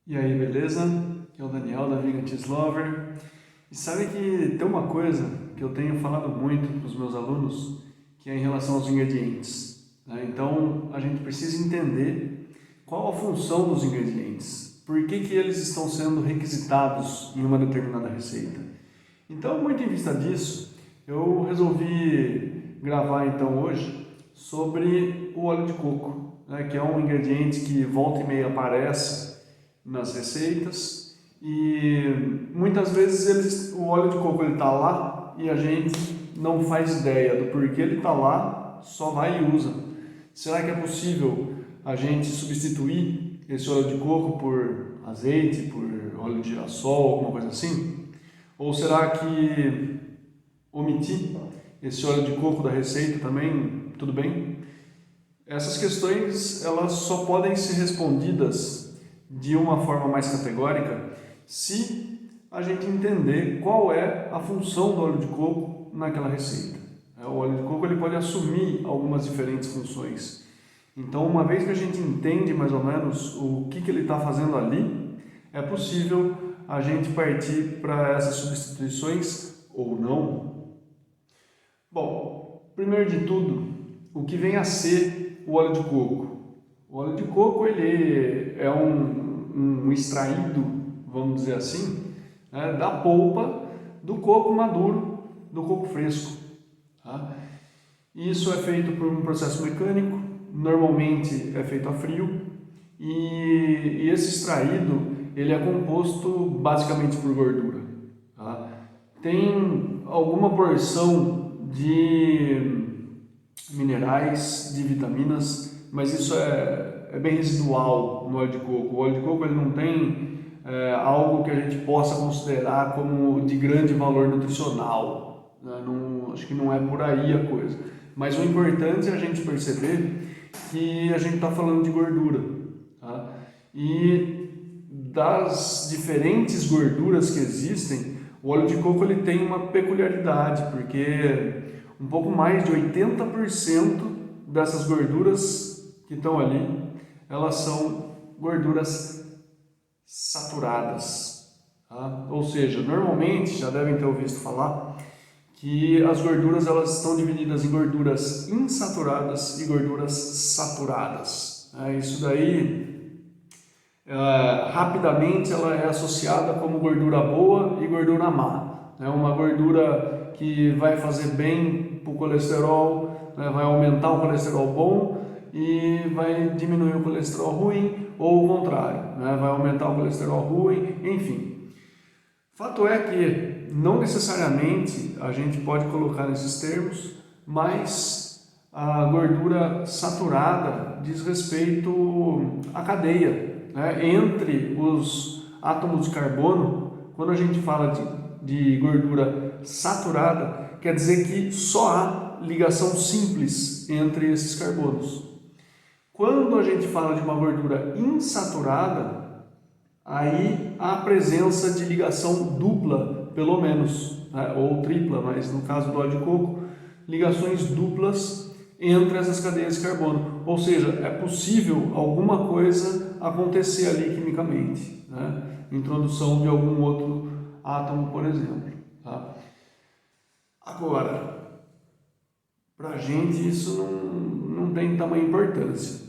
E aí, beleza? Aqui é o Daniel da Vegan Cheese Lover. E sabe que tem uma coisa que eu tenho falado muito para os meus alunos, que é em relação aos ingredientes, né? Então, a gente precisa entender qual a função dos ingredientes, por que eles estão sendo requisitados em uma determinada receita. Então, muito em vista disso, eu resolvi gravar então hoje sobre o óleo de coco, né, que é um ingrediente que volta e meia aparece nas receitas e muitas vezes o óleo de coco está lá e a gente não faz ideia do porquê ele está lá, só vai e usa. Será que é possível a gente substituir esse óleo de coco por azeite, por óleo de girassol, alguma coisa assim? Ou será que omitir esse óleo de coco da receita também, tudo bem? Essas questões elas só podem ser respondidas de uma forma mais categórica se a gente entender qual é a função do óleo de coco naquela receita. O óleo de coco ele pode assumir algumas diferentes funções. Então, uma vez que a gente entende mais ou menos o que ele está fazendo ali, é possível a gente partir para essas substituições ou não. Bom, primeiro de tudo, o que vem a ser o óleo de coco? O óleo de coco ele é um extraído, vamos dizer assim, né, da polpa do coco maduro, do coco fresco. Tá? Isso é feito por um processo mecânico, normalmente é feito a frio, e esse extraído ele é composto basicamente por gordura. Tá? Tem alguma porção de minerais, de vitaminas, mas isso é bem residual no óleo de coco. O óleo de coco ele não tem algo que a gente possa considerar como de grande valor nutricional. Né? Não, acho que não é por aí a coisa. Mas o importante é a gente perceber que a gente está falando de gordura. Tá? E das diferentes gorduras que existem, o óleo de coco ele tem uma peculiaridade, porque um pouco mais de 80% dessas gorduras que estão ali, elas são gorduras saturadas. Tá? Ou seja, normalmente, já devem ter ouvido falar, que as gorduras elas estão divididas em gorduras insaturadas e gorduras saturadas. Isso daí, rapidamente, ela é associada como gordura boa e gordura má. É uma gordura que vai fazer bem para o colesterol, vai aumentar o colesterol bom e vai diminuir o colesterol ruim, ou o contrário, vai aumentar o colesterol ruim, enfim. Fato é que não necessariamente a gente pode colocar nesses termos, mas a gordura saturada diz respeito à cadeia, entre os átomos de carbono. Quando a gente fala de gordura saturada, quer dizer que só há ligação simples entre esses carbonos. Quando a gente fala de uma gordura insaturada, aí há a presença de ligação dupla, pelo menos, ou tripla, mas no caso do óleo de coco, ligações duplas entre essas cadeias de carbono. Ou seja, é possível alguma coisa acontecer ali quimicamente, introdução de algum outro átomo, por exemplo. Tá? Agora, para a gente isso não tem tamanha importância.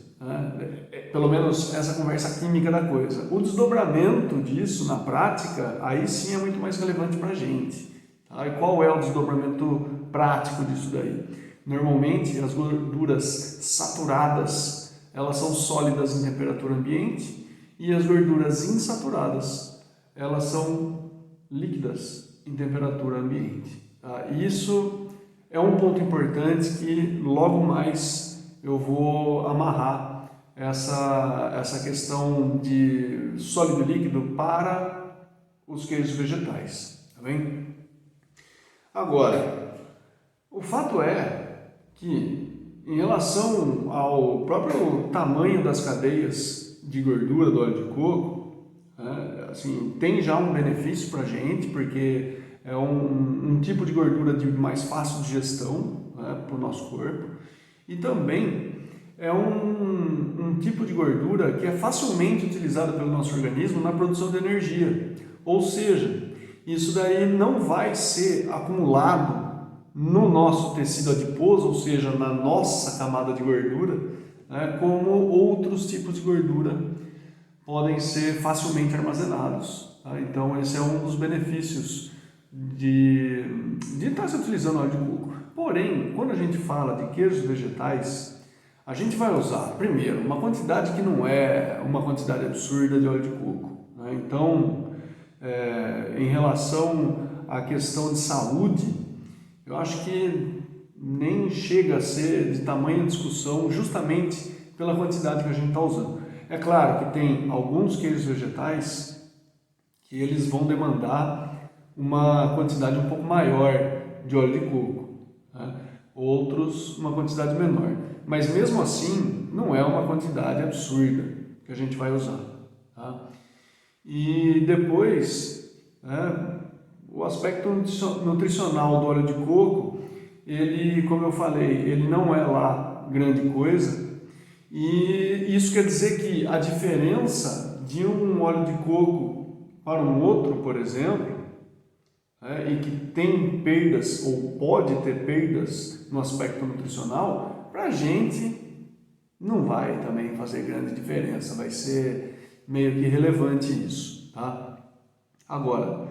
Pelo menos essa conversa química da coisa. O desdobramento disso na prática, aí sim é muito mais relevante para a gente. Tá? E qual é o desdobramento prático disso daí? Normalmente as gorduras saturadas, elas são sólidas em temperatura ambiente, e as gorduras insaturadas, elas são líquidas em temperatura ambiente. Tá? Isso é um ponto importante que logo mais eu vou amarrar essa questão de sólido e líquido para os queijos vegetais, tá bem? Agora, o fato é que em relação ao próprio tamanho das cadeias de gordura do óleo de coco, assim, tem já um benefício para a gente, porque é um tipo de gordura de mais fácil digestão para o nosso corpo, e também é um tipo de gordura que é facilmente utilizado pelo nosso organismo na produção de energia. Ou seja, isso daí não vai ser acumulado no nosso tecido adiposo, ou seja, na nossa camada de gordura, né, como outros tipos de gordura podem ser facilmente armazenados. Tá? Então, esse é um dos benefícios de estar se utilizando óleo de coco. Porém, quando a gente fala de queijos vegetais, a gente vai usar, primeiro, uma quantidade que não é uma quantidade absurda de óleo de coco. Né? Então, em relação à questão de saúde, eu acho que nem chega a ser de tamanha discussão justamente pela quantidade que a gente está usando. É claro que tem alguns queijos vegetais que eles vão demandar uma quantidade um pouco maior de óleo de coco, né? Outros uma quantidade menor, mas mesmo assim não é uma quantidade absurda que a gente vai usar. Tá? E depois, né, o aspecto nutricional do óleo de coco, ele, como eu falei, ele não é lá grande coisa, e isso quer dizer que a diferença de um óleo de coco para um outro, por exemplo, e que tem perdas ou pode ter perdas no aspecto nutricional, para a gente não vai também fazer grande diferença, vai ser meio que irrelevante isso, tá? Agora,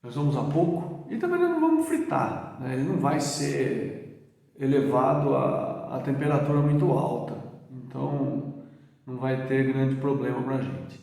nós vamos usar pouco e também nós não vamos fritar, né? Ele não vai ser elevado a temperatura muito alta, então não vai ter grande problema para a gente.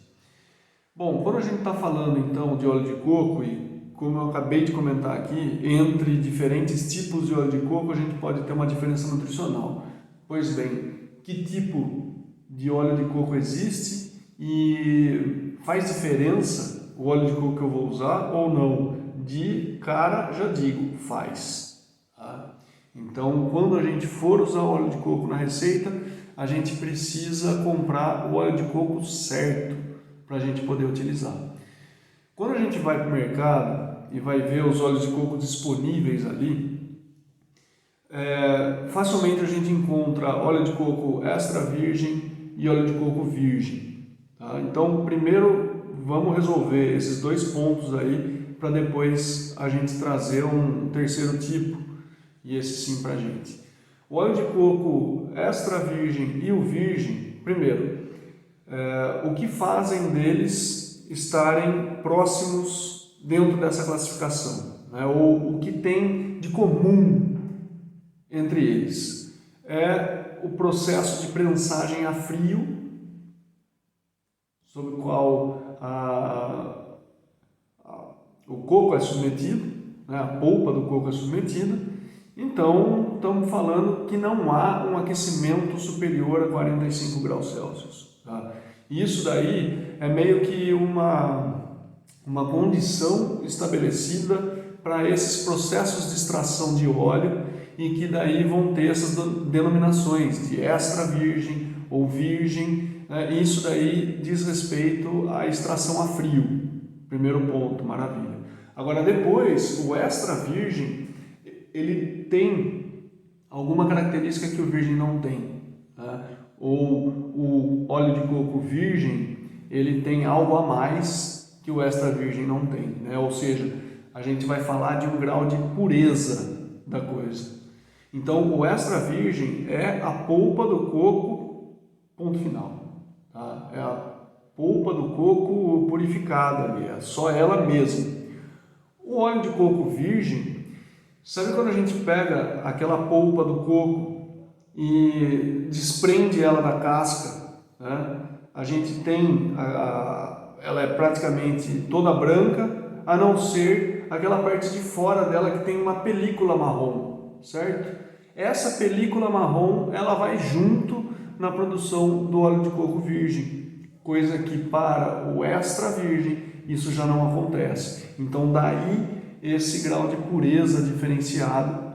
Bom, quando a gente está falando então de óleo de coco, e como eu acabei de comentar aqui, entre diferentes tipos de óleo de coco a gente pode ter uma diferença nutricional. Pois bem, que tipo de óleo de coco existe e faz diferença o óleo de coco que eu vou usar ou não? De cara já digo, faz. Tá? Então, quando a gente for usar óleo de coco na receita, a gente precisa comprar o óleo de coco certo para a gente poder utilizar. Quando a gente vai para o mercado e vai ver os óleos de coco disponíveis ali, facilmente a gente encontra óleo de coco extra virgem e óleo de coco virgem. Tá? Então, primeiro vamos resolver esses dois pontos aí para depois a gente trazer um terceiro tipo, e esse sim para a gente. O óleo de coco extra virgem e o virgem, primeiro, o que fazem deles estarem próximos dentro dessa classificação, né? Ou o que tem de comum entre eles é o processo de prensagem a frio, sobre o qual o coco é submetido, né? A polpa do coco é submetida. Então, estamos falando que não há um aquecimento superior a 45 graus Celsius. Tá? Isso daí é meio que uma condição estabelecida para esses processos de extração de óleo e que daí vão ter essas denominações de extra virgem ou virgem, né? Isso daí diz respeito à extração a frio. Primeiro ponto, maravilha. Agora depois, o extra virgem, ele tem alguma característica que o virgem não tem, tá? Ou o óleo de coco virgem, ele tem algo a mais que o extra virgem não tem, né? Ou seja, a gente vai falar de um grau de pureza da coisa. Então, o extra virgem é a polpa do coco, ponto final, tá? É a polpa do coco purificada ali, é só ela mesma. O óleo de coco virgem, sabe quando a gente pega aquela polpa do coco e desprende ela da casca, né? A gente tem, ela é praticamente toda branca, a não ser aquela parte de fora dela que tem uma película marrom, certo? Essa película marrom, ela vai junto na produção do óleo de coco virgem, coisa que para o extra virgem isso já não acontece. Então daí esse grau de pureza diferenciado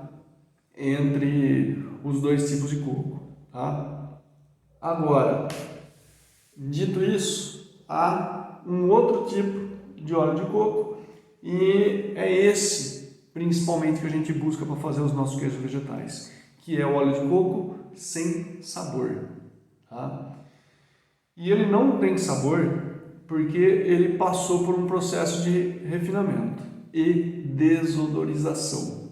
entre os dois tipos de coco, tá? Agora, dito isso, há um outro tipo de óleo de coco e é esse principalmente que a gente busca para fazer os nossos queijos vegetais, que é o óleo de coco sem sabor. Tá? E ele não tem sabor porque ele passou por um processo de refinamento e desodorização.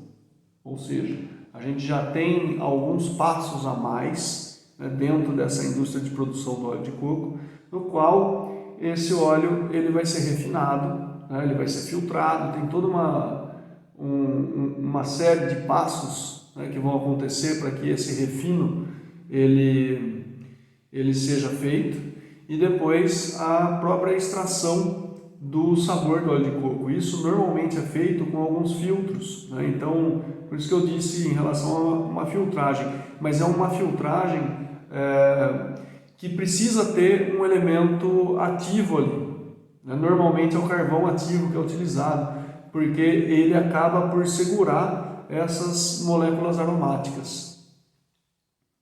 Ou seja, a gente já tem alguns passos a mais, né, dentro dessa indústria de produção do óleo de coco, no qual esse óleo ele vai ser refinado, né, ele vai ser filtrado, tem toda uma série de passos, né, que vão acontecer para que esse refino ele seja feito, e depois a própria extração do sabor do óleo de coco. Isso normalmente é feito com alguns filtros, né? Então, por isso que eu disse em relação a uma filtragem, mas é uma filtragem que precisa ter um elemento ativo ali, né? Normalmente é o carvão ativo que é utilizado, porque ele acaba por segurar essas moléculas aromáticas.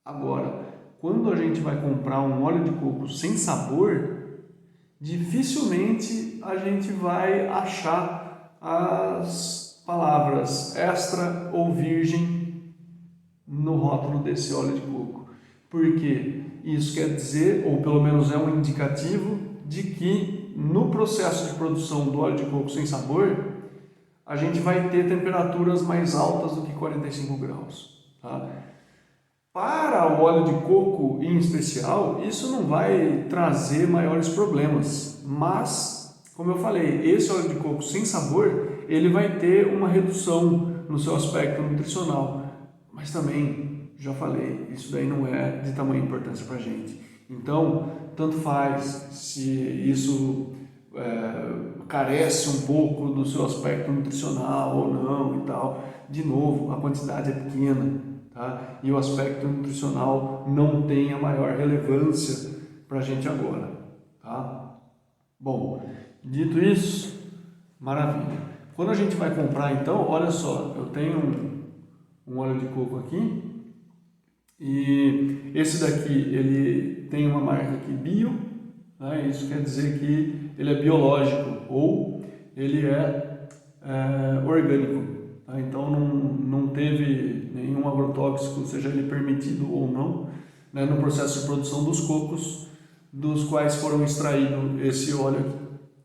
Agora, quando a gente vai comprar um óleo de coco sem sabor, dificilmente a gente vai achar as palavras extra ou virgem no rótulo desse óleo de coco. Porque isso quer dizer, ou pelo menos é um indicativo, de que no processo de produção do óleo de coco sem sabor, a gente vai ter temperaturas mais altas do que 45 graus. Tá? Para o óleo de coco em especial, isso não vai trazer maiores problemas, mas, como eu falei, esse óleo de coco sem sabor, ele vai ter uma redução no seu aspecto nutricional, mas também, já falei, isso daí não é de tamanha importância para a gente. Então, tanto faz se isso carece um pouco do seu aspecto nutricional ou não e tal. De novo, a quantidade é pequena. Tá? E o aspecto nutricional não tem a maior relevância para a gente agora. Tá? Bom, dito isso, maravilha. Quando a gente vai comprar então, olha só, eu tenho um óleo de coco aqui e esse daqui ele tem uma marca aqui bio, né? Isso quer dizer que ele é biológico ou ele é orgânico. Então não teve nenhum agrotóxico, seja ele permitido ou não, né, no processo de produção dos cocos, dos quais foram extraído esse óleo aqui.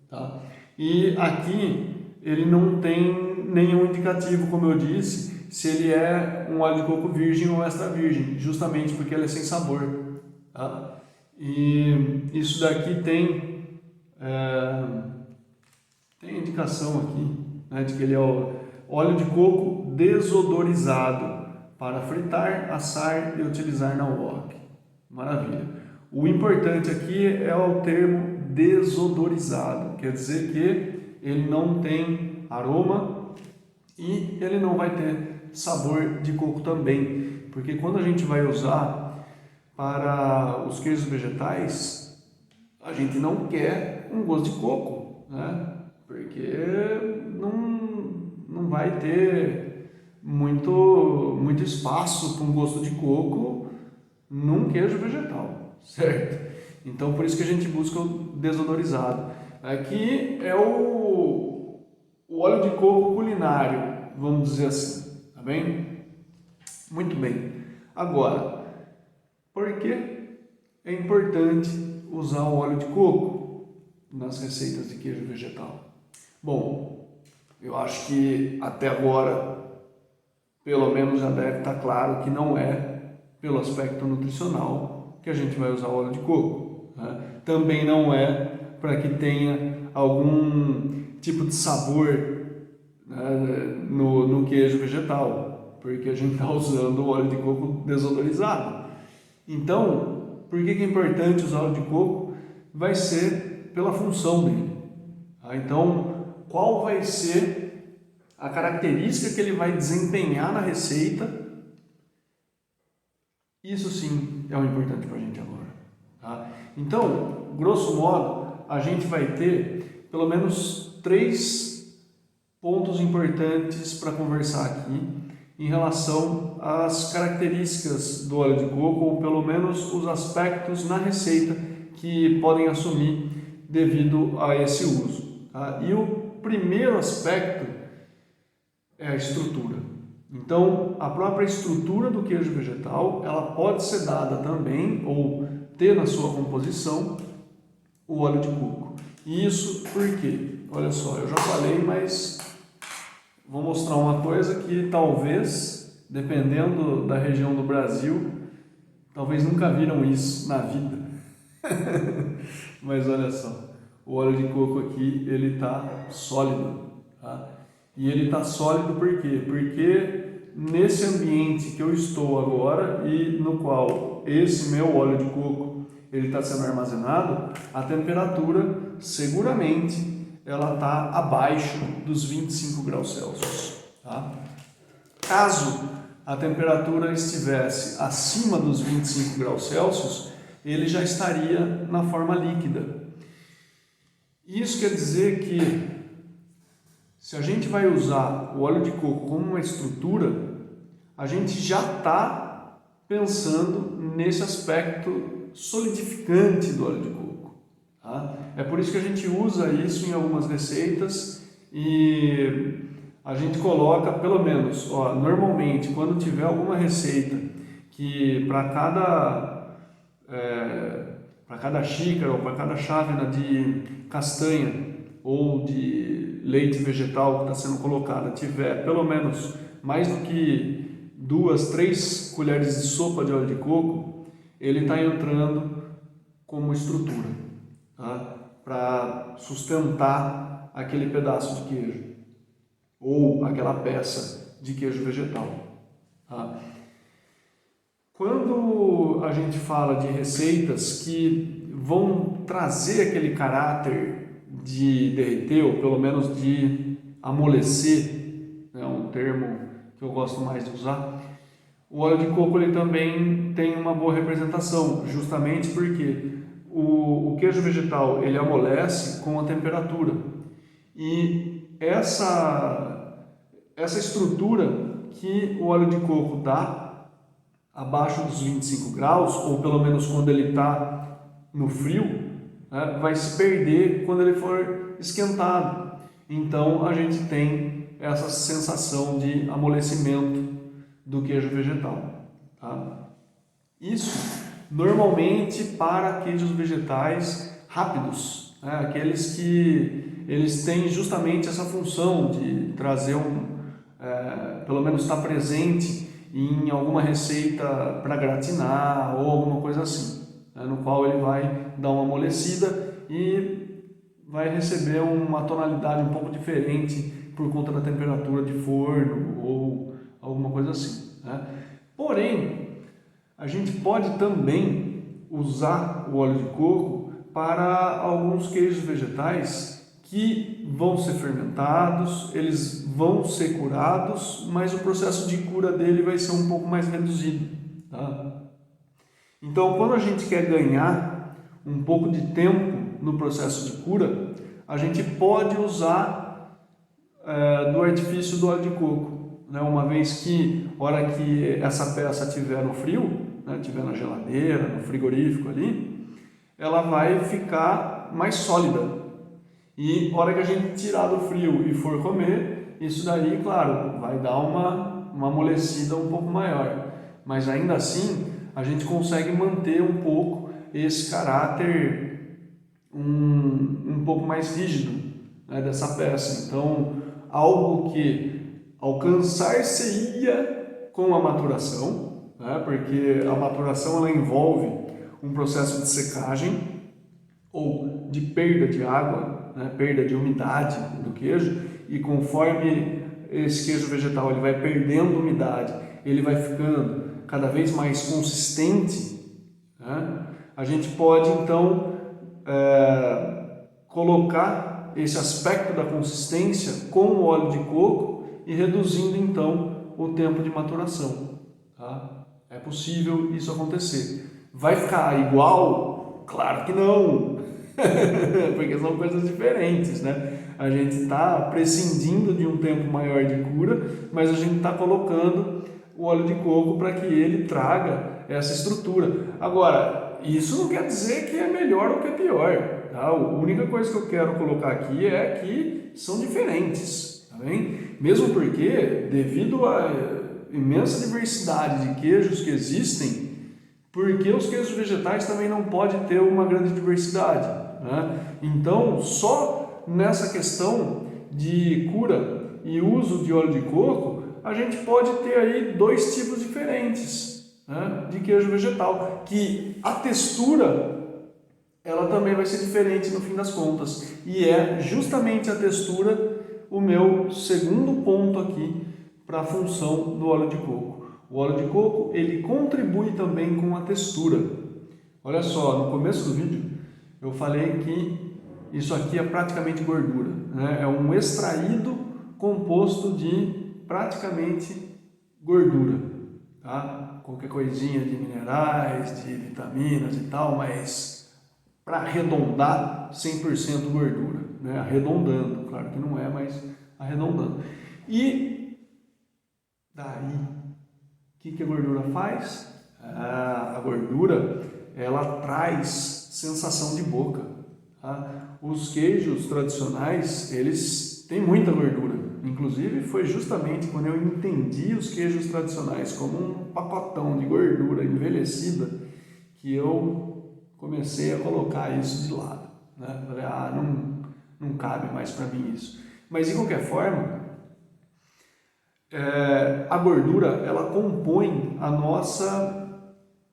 Tá? E aqui ele não tem nenhum indicativo, como eu disse, se ele é um óleo de coco virgem ou extra virgem, justamente porque ele é sem sabor. Tá? E isso daqui tem indicação aqui, né, de que ele é óleo de coco desodorizado para fritar, assar e utilizar na wok. Maravilha. O importante aqui é o termo desodorizado, quer dizer que ele não tem aroma e ele não vai ter sabor de coco também, porque quando a gente vai usar para os queijos vegetais, a gente não quer um gosto de coco, né? Porque não vai ter muito espaço para um gosto de coco num queijo vegetal, certo? Então, por isso que a gente busca o desodorizado. Aqui é o óleo de coco culinário, vamos dizer assim, tá bem? Muito bem. Agora, por que é importante usar o óleo de coco nas receitas de queijo vegetal? Bom, eu acho que até agora, pelo menos já deve estar claro que não é pelo aspecto nutricional que a gente vai usar óleo de coco. Né? Também não é para que tenha algum tipo de sabor, né, no queijo vegetal, porque a gente está usando o óleo de coco desodorizado. Então, por que é importante usar óleo de coco? Vai ser pela função dele. Tá? Então, qual vai ser a característica que ele vai desempenhar na receita? Isso sim é o importante para a gente agora. Tá? Então, grosso modo, a gente vai ter pelo menos 3 pontos importantes para conversar aqui em relação às características do óleo de coco, ou pelo menos os aspectos na receita que podem assumir devido a esse uso. Tá? E o primeiro aspecto é a estrutura. Então, a própria estrutura do queijo vegetal, ela pode ser dada também, ou ter na sua composição, o óleo de coco. E isso por quê? Olha só, eu já falei, mas vou mostrar uma coisa que talvez, dependendo da região do Brasil, talvez nunca viram isso na vida. Mas olha só, o óleo de coco aqui, ele está sólido, tá? E ele está sólido por quê? Porque nesse ambiente que eu estou agora e no qual esse meu óleo de coco ele está sendo armazenado, a temperatura seguramente ela está abaixo dos 25 graus Celsius. Tá? Caso a temperatura estivesse acima dos 25 graus Celsius, ele já estaria na forma líquida. Isso quer dizer que se a gente vai usar o óleo de coco como uma estrutura, a gente já está pensando nesse aspecto solidificante do óleo de coco. Tá? É por isso que a gente usa isso em algumas receitas e a gente coloca pelo menos, normalmente quando tiver alguma receita que para cada xícara ou para cada chávena de castanha ou de leite vegetal que está sendo colocada tiver pelo menos mais do que 2, 3 colheres de sopa de óleo de coco, ele está entrando como estrutura, tá? Para sustentar aquele pedaço de queijo ou aquela peça de queijo vegetal. Tá? Quando a gente fala de receitas que vão trazer aquele caráter de derreter, ou pelo menos de amolecer, é um termo que eu gosto mais de usar, o óleo de coco ele também tem uma boa representação, justamente porque o queijo vegetal ele amolece com a temperatura. E essa estrutura que o óleo de coco dá abaixo dos 25 graus, ou pelo menos quando ele está no frio, né, vai se perder quando ele for esquentado. Então a gente tem essa sensação de amolecimento do queijo vegetal. Tá? Isso normalmente para queijos vegetais rápidos, né, aqueles que eles têm justamente essa função de trazer pelo menos estar presente em alguma receita para gratinar ou alguma coisa assim, né, no qual ele vai dar uma amolecida e vai receber uma tonalidade um pouco diferente por conta da temperatura de forno ou alguma coisa assim. Né? Porém, a gente pode também usar o óleo de coco para alguns queijos vegetais que vão ser fermentados, eles vão ser curados, mas o processo de cura dele vai ser um pouco mais reduzido. Tá? Então, quando a gente quer ganhar um pouco de tempo no processo de cura, a gente pode usar do artifício do óleo de coco, né? Uma vez que, na hora que essa peça estiver no frio, né, estiver na geladeira, no frigorífico ali, ela vai ficar mais sólida. E na hora que a gente tirar do frio e for comer, isso daí, claro, vai dar uma amolecida um pouco maior. Mas ainda assim, a gente consegue manter um pouco esse caráter um pouco mais rígido, né, dessa peça. Então, algo que alcançar-se-ia com a maturação, né, porque a maturação ela envolve um processo de secagem ou de perda de água, né, perda de umidade do queijo, e conforme esse queijo vegetal ele vai perdendo umidade, ele vai ficando cada vez mais consistente, né, a gente pode então colocar esse aspecto da consistência com o óleo de coco e reduzindo então o tempo de maturação. Tá? É possível isso acontecer. Vai ficar igual? Claro que não, porque são coisas diferentes, né? A gente está prescindindo de um tempo maior de cura, mas a gente está colocando o óleo de coco para que ele traga essa estrutura. Agora, isso não quer dizer que é melhor ou que é pior. Tá? A única coisa que eu quero colocar aqui é que são diferentes. Tá bem? Mesmo porque, devido a imensa diversidade de queijos que existem, porque os queijos vegetais também não podem ter uma grande diversidade, né? Então, só nessa questão de cura e uso de óleo de coco, a gente pode ter aí 2 tipos diferentes, né, de queijo vegetal, que a textura ela também vai ser diferente no fim das contas, e é justamente a textura o meu segundo ponto aqui para a função do óleo de coco. O óleo de coco ele contribui também com a textura. Olha só, no começo do vídeo eu falei que isso aqui é praticamente gordura, né? É um extraído composto de praticamente gordura, tá? Qualquer coisinha de minerais, de vitaminas e tal, mas para arredondar 100% gordura, né? Arredondando, claro que não é, mas arredondando. E daí, o que a gordura faz? A gordura, ela traz sensação de boca, tá? Os queijos tradicionais, eles têm muita gordura. Inclusive, foi justamente quando eu entendi os queijos tradicionais como um pacotão de gordura envelhecida que eu comecei a colocar isso de lado, né? Falei, não cabe mais para mim isso. Mas, de qualquer forma, a gordura, ela compõe a nossa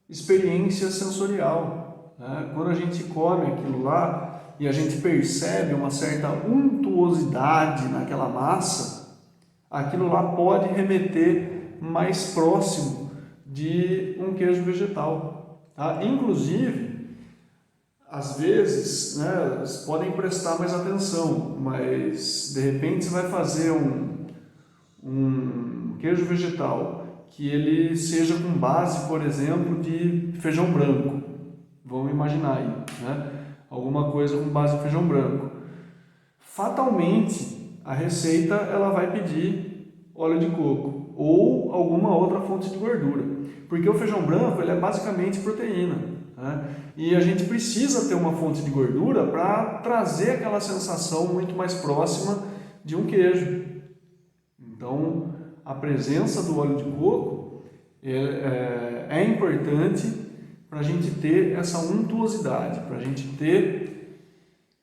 experiência sensorial, né? Quando a gente come aquilo lá e a gente percebe uma certa untuosidade naquela massa, aquilo lá pode remeter mais próximo de um queijo vegetal, tá? Inclusive, às vezes, né, vocês podem prestar mais atenção, mas de repente você vai fazer um queijo vegetal que ele seja com base, por exemplo, de feijão branco. Vamos imaginar aí, né? Alguma coisa com base de feijão branco. Fatalmente, a receita ela vai pedir óleo de coco ou alguma outra fonte de gordura, porque o feijão branco ele é basicamente proteína, né? E a gente precisa ter uma fonte de gordura para trazer aquela sensação muito mais próxima de um queijo. Então, a presença do óleo de coco é importante para a gente ter essa untuosidade, para a gente ter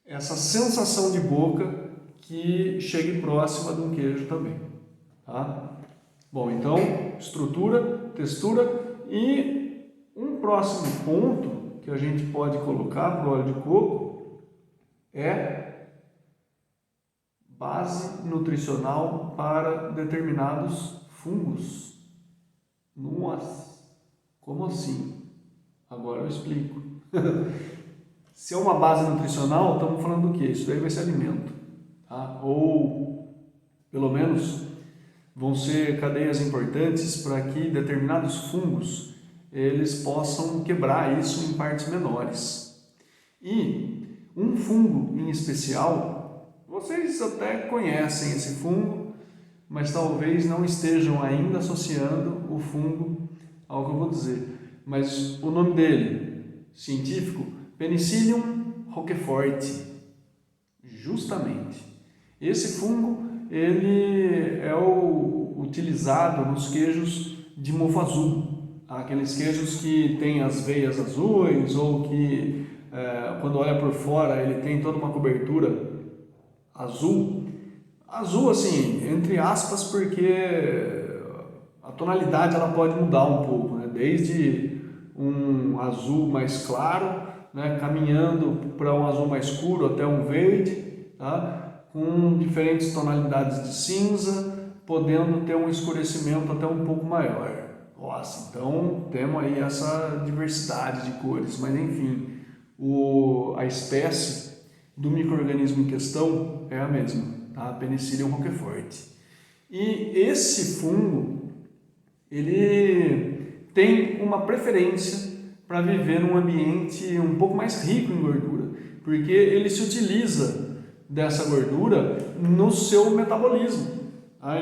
essa sensação de boca que chegue próxima de um queijo também, tá? Bom, então, estrutura, textura e um próximo ponto que a gente pode colocar para o óleo de coco é base nutricional para determinados fungos. Nossa, como assim? Agora eu explico. Se é uma base nutricional, estamos falando do quê? Isso daí vai ser alimento, tá? Ou, pelo menos, vão ser cadeias importantes para que determinados fungos eles possam quebrar isso em partes menores. E um fungo em especial, vocês até conhecem esse fungo, mas talvez não estejam ainda associando o fungo ao que eu vou dizer. Mas o nome dele, científico, Penicillium roqueforti. Justamente. Esse fungo, ele é utilizado nos queijos de mofo azul. Aqueles queijos que têm as veias azuis ou que, quando olha por fora, ele tem toda uma cobertura azul. Azul, assim, entre aspas, porque a tonalidade ela pode mudar um pouco, né? Desde um azul mais claro, né, caminhando para um azul mais escuro até um verde, tá? Com diferentes tonalidades de cinza, podendo ter um escurecimento até um pouco maior. Nossa, então temos aí essa diversidade de cores, mas enfim, a espécie do micro-organismo em questão é a mesma, tá? Penicillium roqueforti. E esse fungo, ele tem uma preferência para viver num ambiente um pouco mais rico em gordura, porque ele se utiliza dessa gordura no seu metabolismo.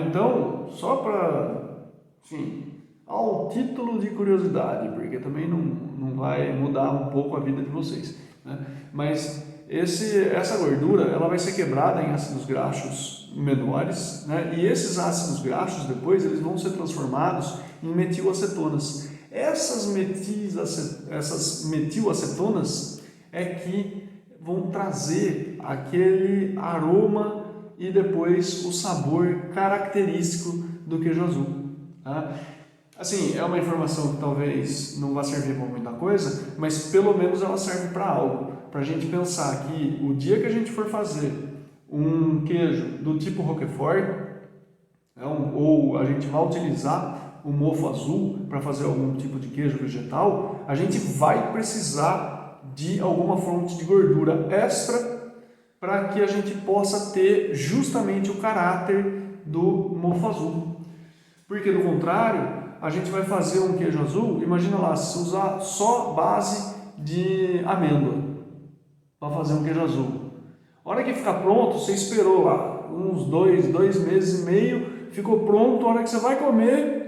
Então, só para, enfim, ao título de curiosidade, porque também não vai mudar um pouco a vida de vocês, né? Mas essa gordura ela vai ser quebrada em ácidos graxos menores, né? E esses ácidos graxos depois eles vão ser transformados em metilacetonas. Essas metilacetonas é que vão trazer aquele aroma e depois o sabor característico do queijo azul. Tá? Assim, é uma informação que talvez não vá servir para muita coisa, mas pelo menos ela serve para algo. Para a gente pensar que o dia que a gente for fazer um queijo do tipo Roquefort, ou a gente vai utilizar o mofo azul para fazer algum tipo de queijo vegetal, a gente vai precisar de alguma fonte de gordura extra para que a gente possa ter justamente o caráter do mofo azul. Porque do contrário, a gente vai fazer um queijo azul, imagina lá, se usar só base de amêndoa para fazer um queijo azul. A hora que ficar pronto, você esperou lá uns 2 meses e meio, ficou pronto, a hora que você vai comer,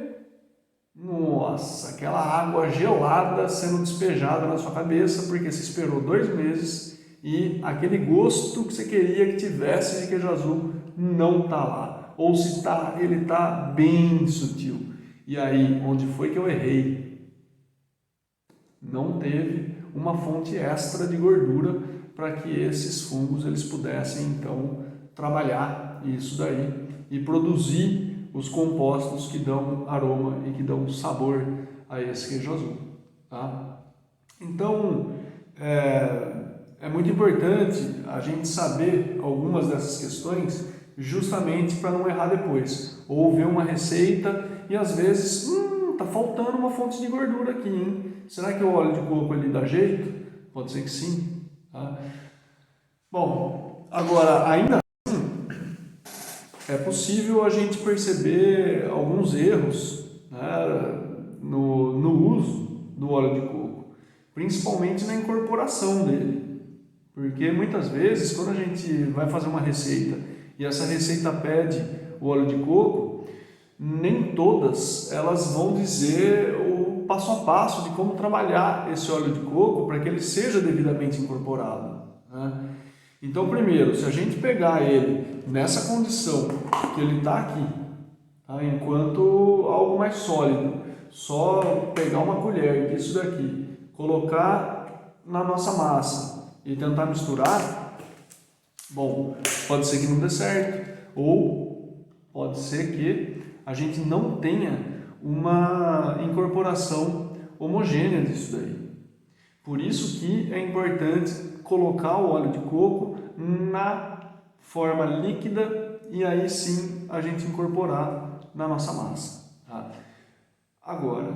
nossa, aquela água gelada sendo despejada na sua cabeça, porque você esperou 2 meses e aquele gosto que você queria que tivesse de queijo azul não está lá. Ou se está, ele está bem sutil. E aí, onde foi que eu errei? Não teve uma fonte extra de gordura para que esses fungos eles pudessem então trabalhar isso daí e produzir os compostos que dão aroma e que dão sabor a esse queijo azul. Tá? Então, é muito importante a gente saber algumas dessas questões justamente para não errar depois. Ou ver uma receita e às vezes, tá faltando uma fonte de gordura aqui, hein? Será que o óleo de coco ali dá jeito? Pode ser que sim. Tá? Bom, agora, ainda assim, é possível a gente perceber alguns erros, né, no uso do óleo de coco, principalmente na incorporação dele. Porque muitas vezes, quando a gente vai fazer uma receita e essa receita pede o óleo de coco, nem todas elas vão dizer o passo a passo de como trabalhar esse óleo de coco para que ele seja devidamente incorporado. Né? Então, primeiro, se a gente pegar ele nessa condição que ele está aqui, tá? Enquanto algo mais sólido, só pegar uma colher disso daqui, colocar na nossa massa e tentar misturar, bom, pode ser que não dê certo, ou pode ser que a gente não tenha uma incorporação homogênea disso daí. Por isso que é importante colocar o óleo de coco na forma líquida e aí sim a gente incorporar na nossa massa. Tá? Agora,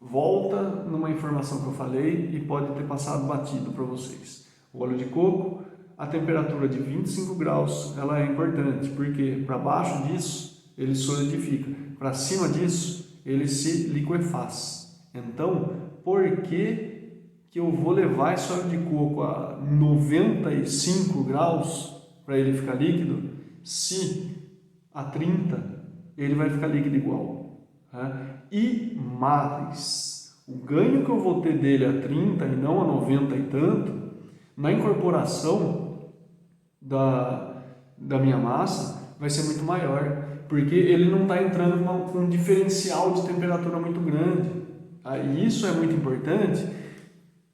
volta numa informação que eu falei e pode ter passado batido para vocês. O óleo de coco, a temperatura de 25 graus, ela é importante, porque para baixo disso ele solidifica, para cima disso ele se liquefaz. Então, por que eu vou levar esse óleo de coco a 95 graus para ele ficar líquido, se a 30 ele vai ficar líquido igual? Né? E mais, o ganho que eu vou ter dele a 30 e não a 90 e tanto, na incorporação da minha massa, vai ser muito maior, porque ele não está entrando com um diferencial de temperatura muito grande. Tá? E isso é muito importante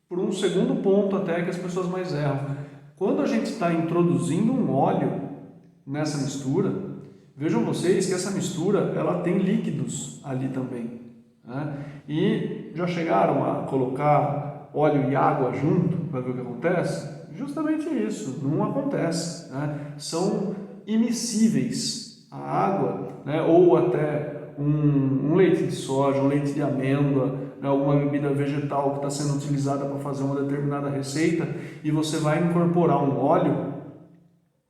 por um segundo ponto até que as pessoas mais erram. Quando a gente está introduzindo um óleo nessa mistura, vejam vocês que essa mistura ela tem líquidos ali também. Né? E já chegaram a colocar óleo e água junto para ver o que acontece? Justamente isso, não acontece. Né? São immiscíveis. A água, né? Ou até um leite de soja, um leite de amêndoa, alguma bebida vegetal que está sendo utilizada para fazer uma determinada receita e você vai incorporar um óleo,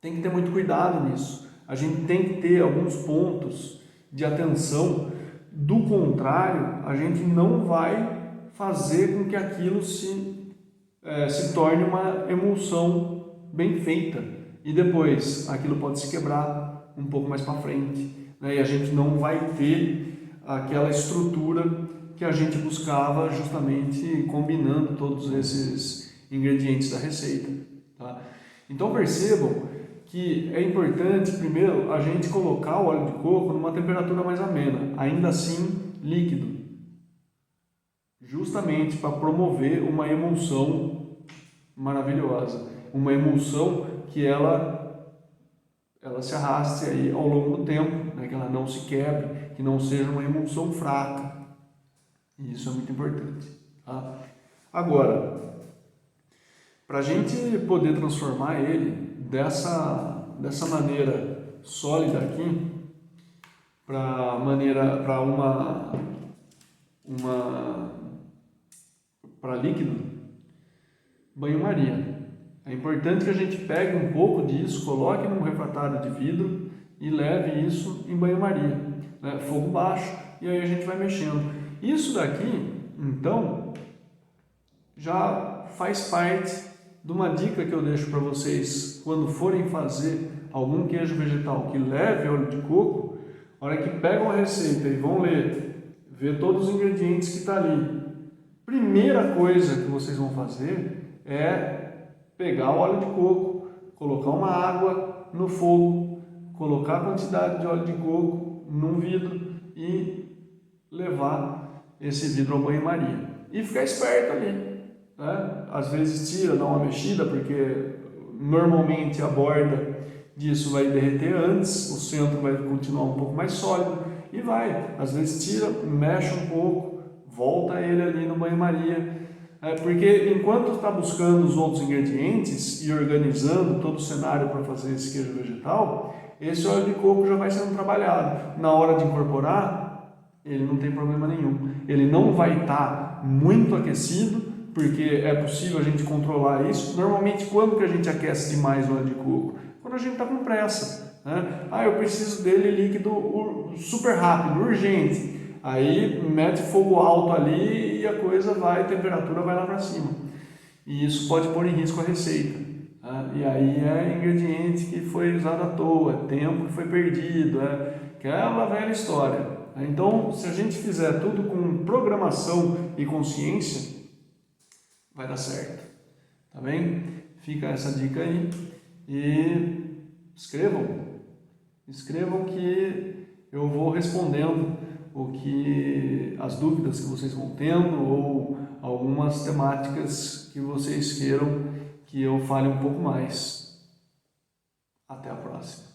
tem que ter muito cuidado nisso. A gente tem que ter alguns pontos de atenção, do contrário, a gente não vai fazer com que aquilo se torne uma emulsão bem feita e depois aquilo pode se quebrar um pouco mais para frente, né? E a gente não vai ter aquela estrutura que a gente buscava justamente combinando todos esses ingredientes da receita. tá? Então percebam que é importante primeiro a gente colocar o óleo de coco numa temperatura mais amena, ainda assim líquido, justamente para promover uma emulsão maravilhosa, uma emulsão que ela se arraste aí ao longo do tempo, né? Que ela não se quebre, que não seja uma emulsão fraca. E isso é muito importante, tá? Agora, para a gente poder transformar ele dessa maneira sólida aqui para líquido, banho-maria. É importante que a gente pegue um pouco disso, coloque num refratário de vidro e leve isso em banho-maria, né? Fogo baixo, e aí a gente vai mexendo. Isso daqui, então, já faz parte de uma dica que eu deixo para vocês quando forem fazer algum queijo vegetal que leve óleo de coco. A hora que pegam a receita e vão ver todos os ingredientes que está ali, primeira coisa que vocês vão fazer é pegar o óleo de coco, colocar uma água no fogo, colocar a quantidade de óleo de coco num vidro e levar esse vidro ao banho-maria. E ficar esperto ali, né? Às vezes tira, dá uma mexida, porque normalmente a borda disso vai derreter antes, o centro vai continuar um pouco mais sólido e vai. Às vezes tira, mexe um pouco, volta ele ali no banho-maria. Porque enquanto está buscando os outros ingredientes e organizando todo o cenário para fazer esse queijo vegetal, esse óleo de coco já vai sendo trabalhado. Na hora de incorporar, ele não tem problema nenhum. Ele não vai estar muito aquecido, porque é possível a gente controlar isso. Normalmente, quando que a gente aquece demais o óleo de coco? Quando a gente está com pressa, né? Eu preciso dele líquido super rápido, urgente. Aí mete fogo alto ali e a coisa vai, a temperatura vai lá para cima. E isso pode pôr em risco a receita. Tá? E aí é ingrediente que foi usado à toa, é tempo que foi perdido, é aquela velha história. Então, se a gente fizer tudo com programação e consciência, vai dar certo. Tá bem? Fica essa dica aí. E escrevam que eu vou respondendo as dúvidas que vocês vão tendo ou algumas temáticas que vocês queiram que eu fale um pouco mais. Até a próxima.